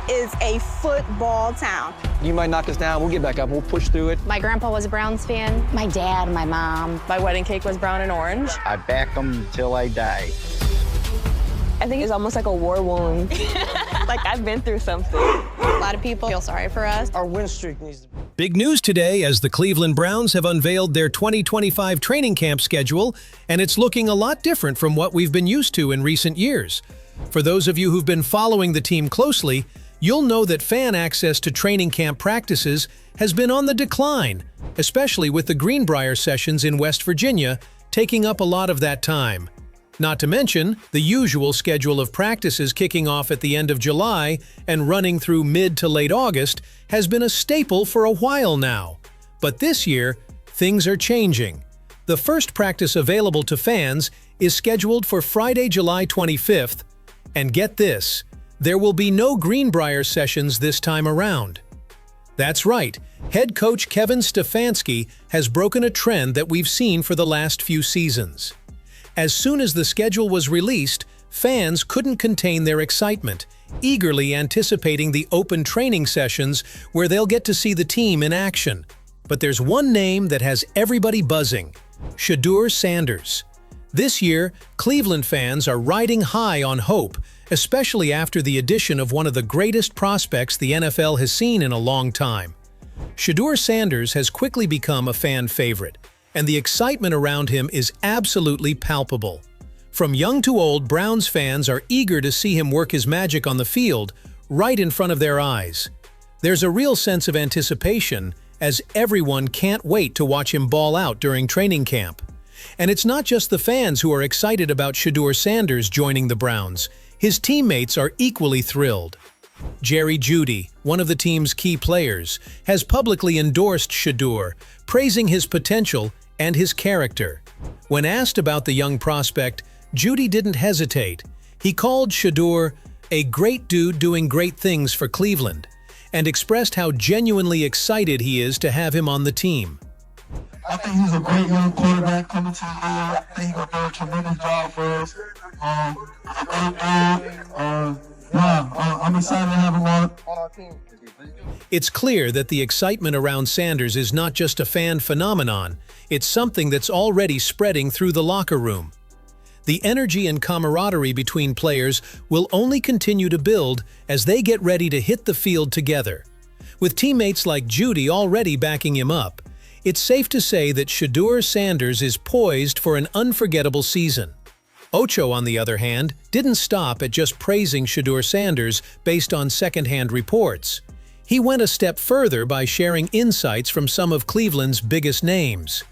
is a football town. You might knock us down, we'll get back up, we'll push through it. My grandpa was a Browns fan. My dad, my mom. My wedding cake was brown and orange. I back them till I die. I think it's almost like a war wound. Like I've been through something. A lot of people feel sorry for us. Our win streak needs to be... Big news today as the Cleveland Browns have unveiled their 2025 training camp schedule, and it's looking a lot different from what we've been used to in recent years. For those of you who've been following the team closely, you'll know that fan access to training camp practices has been on the decline, especially with the Greenbrier sessions in West Virginia taking up a lot of that time. Not to mention, the usual schedule of practices kicking off at the end of July and running through mid to late August has been a staple for a while now. But this year, things are changing. The first practice available to fans is scheduled for Friday, July 25th. And get this, there will be no Greenbrier sessions this time around. That's right, head coach Kevin Stefanski has broken a trend that we've seen for the last few seasons. As soon as the schedule was released, fans couldn't contain their excitement, eagerly anticipating the open training sessions where they'll get to see the team in action. But there's one name that has everybody buzzing: Shadur Sanders. This year, Cleveland fans are riding high on hope, especially after the addition of one of the greatest prospects the NFL has seen in a long time. Shadur Sanders has quickly become a fan favorite, and the excitement around him is absolutely palpable. From young to old, Browns fans are eager to see him work his magic on the field, right in front of their eyes. There's a real sense of anticipation, as everyone can't wait to watch him ball out during training camp. And it's not just the fans who are excited about Shadur Sanders joining the Browns. His teammates are equally thrilled. Jerry Jeudy, one of the team's key players, has publicly endorsed Shadur, praising his potential and his character. When asked about the young prospect, Jeudy didn't hesitate. He called Shadur a great dude doing great things for Cleveland, and expressed how genuinely excited he is to have him on the team. I think he's a great young quarterback coming to the league. I think he's going to do a tremendous job for us. I'm excited to have him on our team. It's clear that the excitement around Sanders is not just a fan phenomenon, it's something that's already spreading through the locker room. The energy and camaraderie between players will only continue to build as they get ready to hit the field together. With teammates like Jeudy already backing him up, it's safe to say that Shadur Sanders is poised for an unforgettable season. Ocho, on the other hand, didn't stop at just praising Shadur Sanders based on second-hand reports. He went a step further by sharing insights from some of Cleveland's biggest names.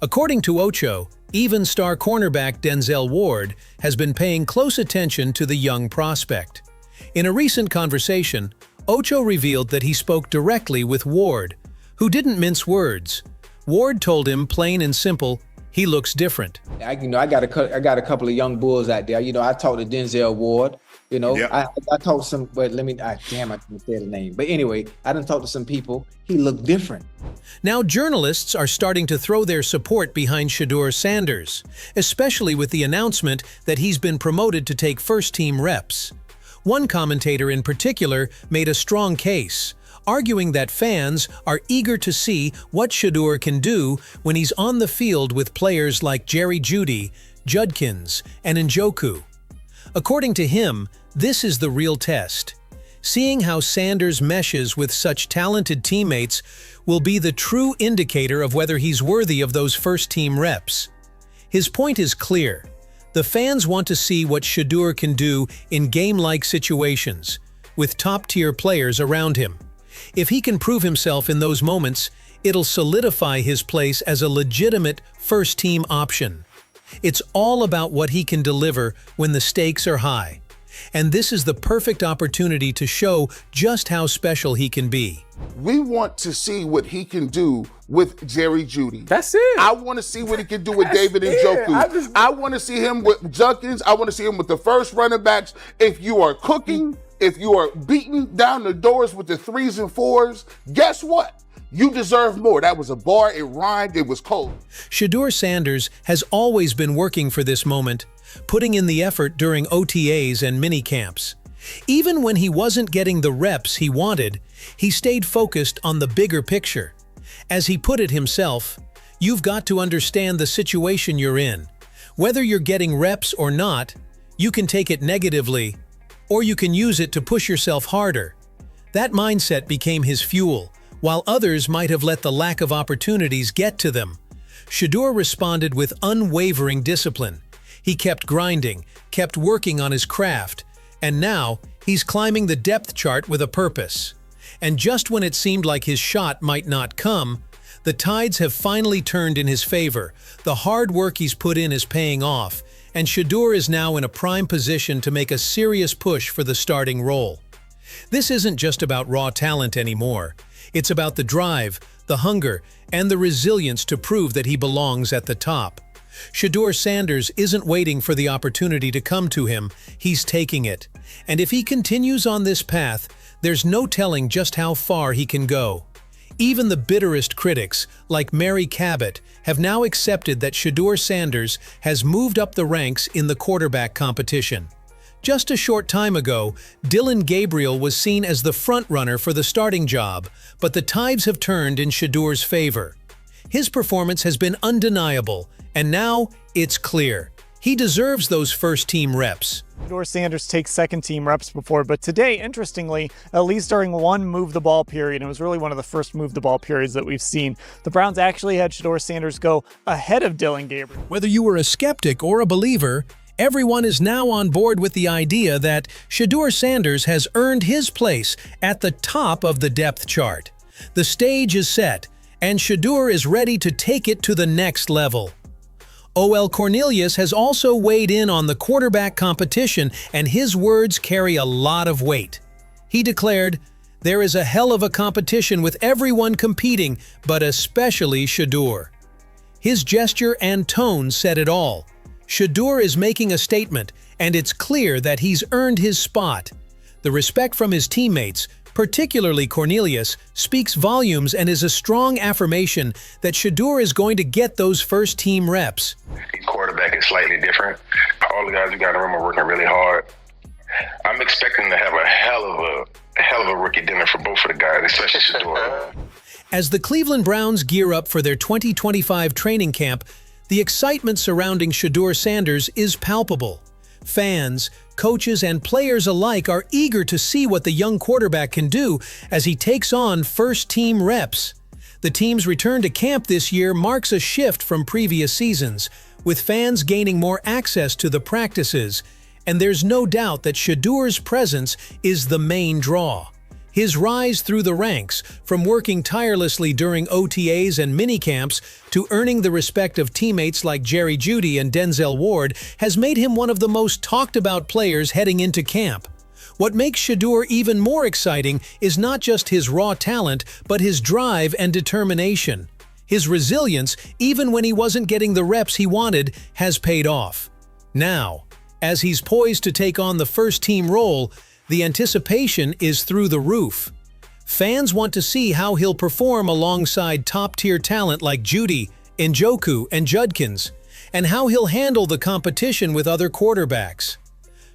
According to Ocho, even star cornerback Denzel Ward has been paying close attention to the young prospect. In a recent conversation, Ocho revealed that he spoke directly with Ward, who didn't mince words. Ward told him plain and simple, he looks different. I got a couple of young bulls out there. I talked to Denzel Ward. Yep. I talked to some, but I didn't say the name. But anyway, I done talked to some people. He looked different. Now journalists are starting to throw their support behind Shadur Sanders, especially with the announcement that he's been promoted to take first-team reps. One commentator in particular made a strong case, arguing that fans are eager to see what Shadur can do when he's on the field with players like Jerry Jeudy, Judkins, and Njoku. According to him, this is the real test. Seeing how Sanders meshes with such talented teammates will be the true indicator of whether he's worthy of those first-team reps. His point is clear. The fans want to see what Shadur can do in game-like situations, with top-tier players around him. If he can prove himself in those moments, it'll solidify his place as a legitimate first-team option. It's all about what he can deliver when the stakes are high. And this is the perfect opportunity to show just how special he can be. We want to see what he can do with Jerry Jeudy. That's it. I want to see what he can do with David Njoku. I want to see him with Judkins. I want to see him with the first running backs. If you are cooking, if you are beating down the doors with the 3s and 4s, guess what? You deserve more. That was a bar, it rhymed, it was cold. Shadur Sanders has always been working for this moment, putting in the effort during OTAs and minicamps. Even when he wasn't getting the reps he wanted, he stayed focused on the bigger picture. As he put it himself, "You've got to understand the situation you're in. Whether you're getting reps or not, you can take it negatively, or you can use it to push yourself harder." That mindset became his fuel, while others might have let the lack of opportunities get to them. Shedeur responded with unwavering discipline. He kept grinding, kept working on his craft, and now he's climbing the depth chart with a purpose. And just when it seemed like his shot might not come, the tides have finally turned in his favor. The hard work he's put in is paying off, and Shedeur is now in a prime position to make a serious push for the starting role. This isn't just about raw talent anymore. It's about the drive, the hunger, and the resilience to prove that he belongs at the top. Shadur Sanders isn't waiting for the opportunity to come to him, he's taking it. And if he continues on this path, there's no telling just how far he can go. Even the bitterest critics, like Mary Cabot, have now accepted that Shadur Sanders has moved up the ranks in the quarterback competition. Just a short time ago, Dillon Gabriel was seen as the frontrunner for the starting job, but the tides have turned in Shadour's favor. His performance has been undeniable, and now it's clear. He deserves those first-team reps. Shadur Sanders takes second-team reps before, but today, interestingly, at least during one move-the-ball period, it was really one of the first move-the-ball periods that we've seen, the Browns actually had Shadur Sanders go ahead of Dillon Gabriel. Whether you were a skeptic or a believer, everyone is now on board with the idea that Shadur Sanders has earned his place at the top of the depth chart. The stage is set, and Shadur is ready to take it to the next level. O.L. Cornelius has also weighed in on the quarterback competition, and his words carry a lot of weight. He declared, "There is a hell of a competition with everyone competing, but especially Shadur." His gesture and tone said it all. Shadur is making a statement, and it's clear that he's earned his spot. The respect from his teammates, particularly Cornelius, speaks volumes and is a strong affirmation that Shadur is going to get those first-team reps. Quarterback is slightly different. All the guys you got in the room are working really hard. I'm expecting to have a hell of a rookie dinner for both of the guys, especially Shedeur. As the Cleveland Browns gear up for their 2025 training camp, the excitement surrounding Shadur Sanders is palpable. Fans, coaches, and players alike are eager to see what the young quarterback can do as he takes on first-team reps. The team's return to camp this year marks a shift from previous seasons, with fans gaining more access to the practices, and there's no doubt that Shadur's presence is the main draw. His rise through the ranks, from working tirelessly during OTAs and minicamps to earning the respect of teammates like Jerry Jeudy and Denzel Ward, has made him one of the most talked-about players heading into camp. What makes Shadur even more exciting is not just his raw talent, but his drive and determination. His resilience, even when he wasn't getting the reps he wanted, has paid off. Now, as he's poised to take on the first-team role, the anticipation is through the roof. Fans want to see how he'll perform alongside top-tier talent like Jeudy, Njoku, and Judkins, and how he'll handle the competition with other quarterbacks.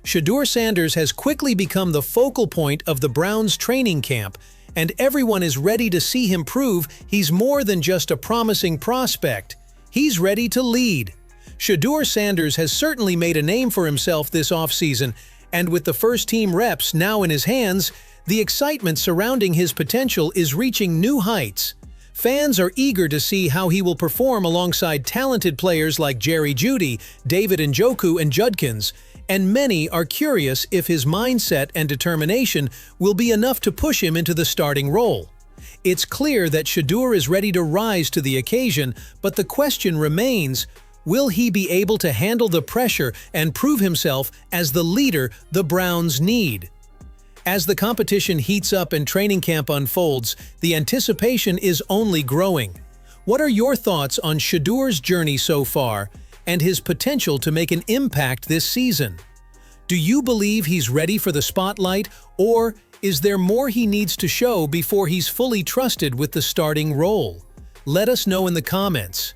Shadur Sanders has quickly become the focal point of the Browns' training camp, and everyone is ready to see him prove he's more than just a promising prospect. He's ready to lead. Shadur Sanders has certainly made a name for himself this offseason, and with the first-team reps now in his hands, the excitement surrounding his potential is reaching new heights. Fans are eager to see how he will perform alongside talented players like Jerry Jeudy, David Njoku, and Judkins, and many are curious if his mindset and determination will be enough to push him into the starting role. It's clear that Shadur is ready to rise to the occasion, but the question remains, will he be able to handle the pressure and prove himself as the leader the Browns need? As the competition heats up and training camp unfolds, the anticipation is only growing. What are your thoughts on Shadur's journey so far and his potential to make an impact this season? Do you believe he's ready for the spotlight, or is there more he needs to show before he's fully trusted with the starting role? Let us know in the comments.